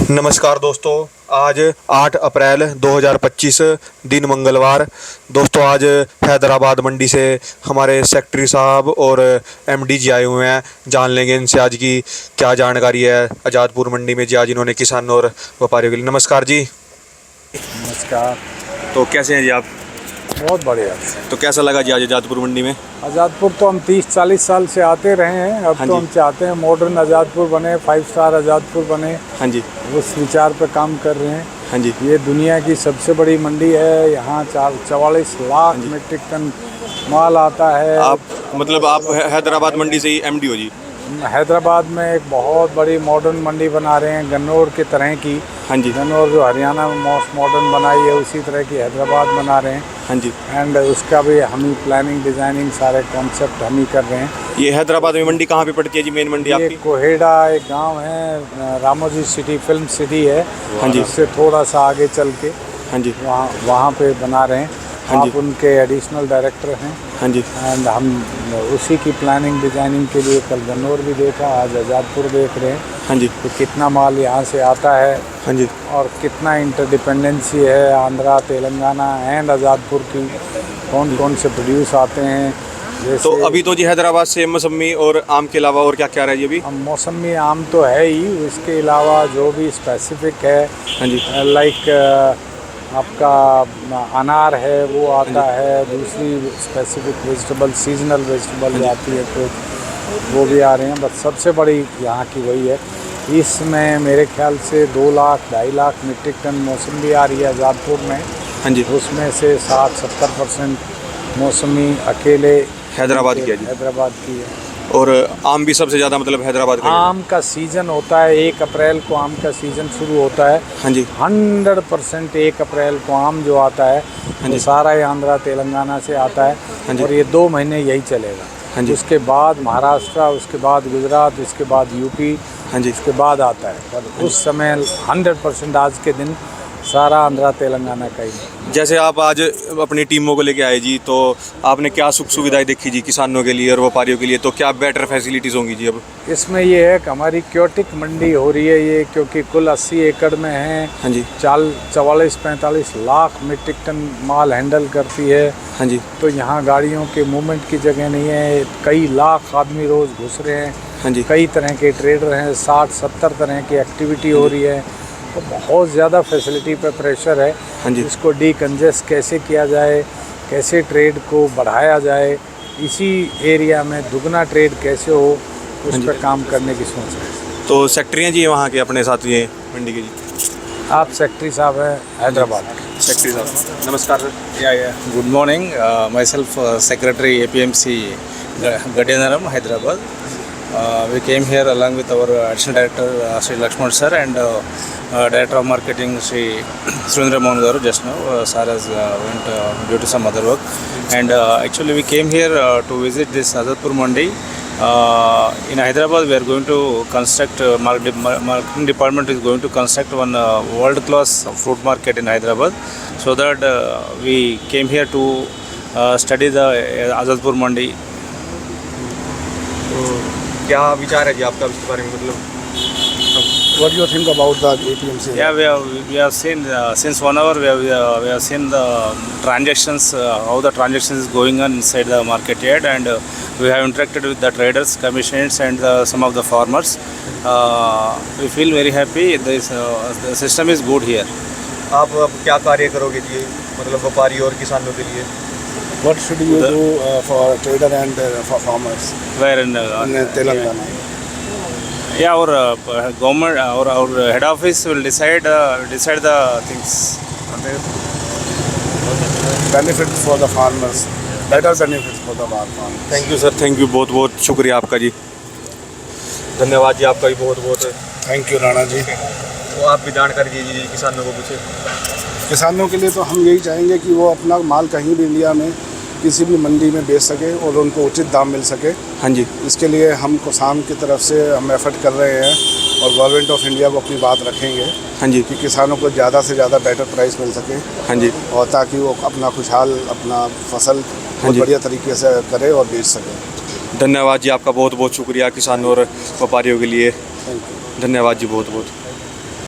नमस्कार दोस्तों, आज 8 अप्रैल 2025 दिन मंगलवार। दोस्तों आज हैदराबाद मंडी से हमारे सेक्रेटरी साहब और एमडी जी आए हुए हैं। जान लेंगे इनसे आज की क्या जानकारी है आज़ादपुर मंडी में जी आज इन्होंने किसानों और व्यापारियों के लिए। नमस्कार जी। नमस्कार। तो कैसे हैं जी आप? बहुत बढ़िया। तो कैसा लगा जी आज आज़ादपुर मंडी में? आज़ादपुर तो हम 30-40 साल से आते रहे हैं। अब तो हम चाहते हैं मॉडर्न आज़ादपुर बने, 5 स्टार आज़ादपुर बने। हाँ जी, उस विचार पर काम कर रहे हैं। हाँ जी। ये दुनिया की सबसे बड़ी मंडी है। यहाँ 44 लाख मीट्रिक टन माल आता है। आप मतलब आप हैदराबाद मंडी से ही एमडी हो जी? हैदराबाद में एक बहुत बड़ी मॉडर्न मंडी बना रहे हैं, गन्नौर की तरह की। हाँ जी। गन्नौर जो हरियाणा में मोस्ट मॉडर्न बनाई है, उसी तरह की हैदराबाद बना रहे हैं। हाँ जी। एंड उसका भी हम ही प्लानिंग डिज़ाइनिंग सारे कॉन्सेप्ट हम ही कर रहे हैं। ये हैदराबाद में मंडी कहाँ पे पड़ती है जी, मेन मंडी आपकी? कोहेड़ा एक गांव है, रामोजी सिटी फिल्म सिटी है। हाँ जी। उससे थोड़ा सा आगे चल के हाँ जी। वहाँ पे बना रहे हैं। हाँ जी। आप उनके एडिशनल डायरेक्टर हैं। हाँ जी। एंड हम उसी की प्लानिंग डिज़ाइनिंग के लिए कल गन्नौर भी देखा, आज आज़ादपुर देख रहे हैं। हाँ जी। तो कितना माल यहाँ से आता है। हाँ जी। और कितना इंटरडिपेंडेंसी है आंध्रा, तेलंगाना एंड आज़ादपुर की, कौन कौन से प्रोड्यूस आते हैं। तो अभी तो जी हैदराबाद से मौसमी और आम के अलावा और क्या क्या रहा है जी अभी? मौसमी आम तो है ही, इसके अलावा जो भी स्पेसिफिक है। हाँ जी। लाइक आपका अनार है वो आता है, दूसरी स्पेसिफिक वेजिटेबल, सीजनल वेजिटेबल आती है तो वो भी आ रहे हैं। बस सबसे बड़ी यहाँ की वही है। इसमें मेरे ख्याल से 2 लाख 2.5 लाख मीट्रिक टन मौसमी आ रही है आज़ादपुर में। हाँ जी। उसमें से 60-70% मौसमी अकेले हैदराबाद की है जी। हैदराबाद की है। और आम भी सबसे ज़्यादा मतलब हैदराबाद का? आम का सीज़न होता है 1 अप्रैल को, आम का सीज़न शुरू होता है। हाँ जी। 100% 1 अप्रैल को आम जो आता है वो सारा ही आंध्रा तेलंगाना से आता है। हाँ जी। और ये 2 महीने यही चलेगा। हाँ जी। उसके बाद महाराष्ट्र, उसके बाद गुजरात, उसके बाद यूपी, हाँ जी। उसके बाद आता है। पर उस समय 100% आज के दिन सारा आंध्रा तेलंगाना का ही। जैसे आप आज अपनी टीमों को लेके आए जी, तो आपने क्या सुख सुविधाएं देखी जी किसानों के लिए और व्यापारियों के लिए? तो क्या बेटर फैसिलिटीज़ होंगी जी अब? इसमें ये है कि हमारी क्योटिक मंडी हो रही है ये, क्योंकि कुल 80 एकड़ में है। हाँ जी। 44-45 लाख मीट्रिक टन माल हैंडल करती है। हाँ जी। तो यहाँ गाड़ियों के मूवमेंट की जगह नहीं है। कई लाख आदमी रोज़ घुस रहे हैं। हाँ जी। कई तरह के ट्रेडर हैं, 60-70 तरह की एक्टिविटी हो रही है। तो बहुत ज़्यादा फैसिलिटी पे प्रेशर है। हाँ जी। इसको डीकंजेस्ट कैसे किया जाए, कैसे ट्रेड को बढ़ाया जाए, इसी एरिया में दुगना ट्रेड कैसे हो, उस पर काम करने की सोच है। तो सेक्रेटरी हैं जी वहाँ के अपने साथ ये मंडी के जी? आप सेक्रेटरी साहब हैं हैदराबाद के? सेक्रेटरी साहब नमस्कार sir. Yeah. Good morning. Myself, Secretary APMC Gadyandaram, Hyderabad. We came here along with our Additional Director Sri Lakshman sir and Director of Marketing Sri Surendra Mohan garu just now. Sir has went due to some other work. And actually we came here to visit this Azadpur Mandi. In Hyderabad we are going to construct, marketing department is going to construct one world-class fruit market in Hyderabad. So that we came here to study the Azadpur Mandi. क्या विचार है जी आपका इसके बारे में? मतलब What do you think about the APMC? Yeah, we have seen since 1 hour we have seen the transactions, how the transactions is going on inside the market yard, and we have interacted with the traders, commissioners, and some of the farmers. We feel very happy. The system is good here. आप अब क्या कार्य करोगे जी मतलब व्यापारी और किसानों के लिए? What should you do for trader and for farmers Where in Telangana? yeah, our government, our head office will decide the things. Benefits for the farmers, better benefits for the farmers. Thank you sir, thank you, बहुत बहुत शुक्रिया आपका जी। धन्यवाद जी आपका भी बहुत बहुत। Thank you Rana ji. तो आप भी जानकारी दीजिए किसानों को कुछ। किसानों के लिए तो हम यही चाहेंगे कि वो अपना माल कहीं भी इंडिया में किसी भी मंडी में बेच सके और उनको उचित दाम मिल सके। हाँ जी। इसके लिए हम किसान की तरफ से हम एफर्ट कर रहे हैं और गवर्नमेंट ऑफ इंडिया को अपनी बात रखेंगे। हाँ जी। कि किसानों को ज़्यादा से ज़्यादा बेटर प्राइस मिल सके। हाँ जी। और ताकि वो अपना खुशहाल अपना फसल बहुत बढ़िया तरीके से करे और बेच सके। धन्यवाद जी आपका बहुत बहुत शुक्रिया किसानों और व्यापारियों के लिए। Thank you. धन्यवाद जी बहुत बहुत।